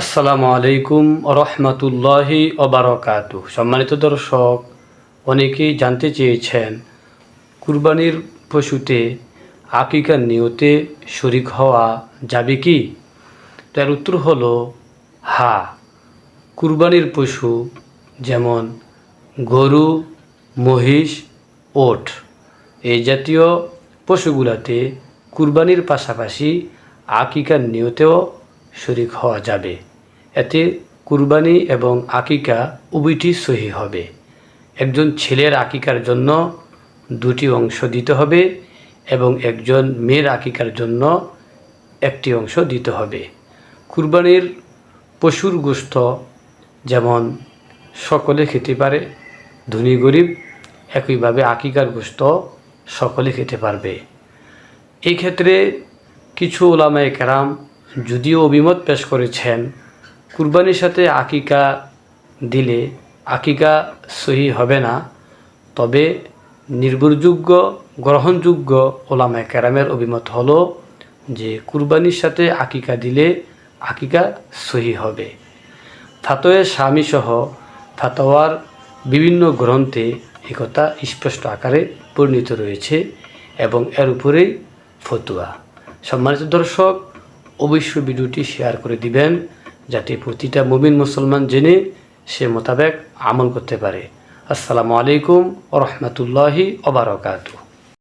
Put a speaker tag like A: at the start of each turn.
A: আসসালামু আলাইকুম রহমতুল্লাহি ওবারাকাতুহু। সম্মানিত দর্শক, অনেকেই জানতে চেয়েছেন কুরবানির পশুতে আকিকার নিয়তে শরীক হওয়া যাবে কি? তার উত্তর হলো হ্যাঁ। কুরবানির পশু যেমন গরু, মহিষ, ওট এই জাতীয় পশুগুলাতে কুরবানির পাশাপাশি আকিকার নিয়তেও শরীক হওয়া যাবে। এতে কুরবানি এবং আকিকা উভয়টি সহি হবে। একজন ছেলের আকিকার জন্য দুটি অংশ দিতে হবে এবং একজন মেয়ের আকিকার জন্য একটি অংশ দিতে হবে। কুরবানির পশুর গোশত যেমন সকলে খেতে পারে, ধনী গরিব একইভাবে আকিকার গোশত সকলে খেতে পারবে। এই ক্ষেত্রে কিছু উলামায়ে কেরাম যদিও অভিমত পেশ করেছেন কুরবানির সাথে আকিকা দিলে আকিকা সহি হবে না, তবে নির্ভরযোগ্য গ্রহণযোগ্য উলামায়ে কেরামের অভিমত হলো যে কুরবানির সাথে আকিকা দিলে আকিকা সহি হবে। ফাতোয়া শামী সহ ফাতোয়ার বিভিন্ন গ্রন্থে একথা স্পষ্ট আকারে বর্ণিত রয়েছে এবং এর উপরেই ফতোয়া। সম্মানিত দর্শক, অবশ্যই ভিডিওটি শেয়ার করে দিবেন যাতে প্রতিটা মুমিন মুসলমান জেনে সে মোতাবেক আমল করতে পারে। আসসালামু আলাইকুম ওয়া রাহমাতুল্লাহি ওয়া বারাকাতুহু।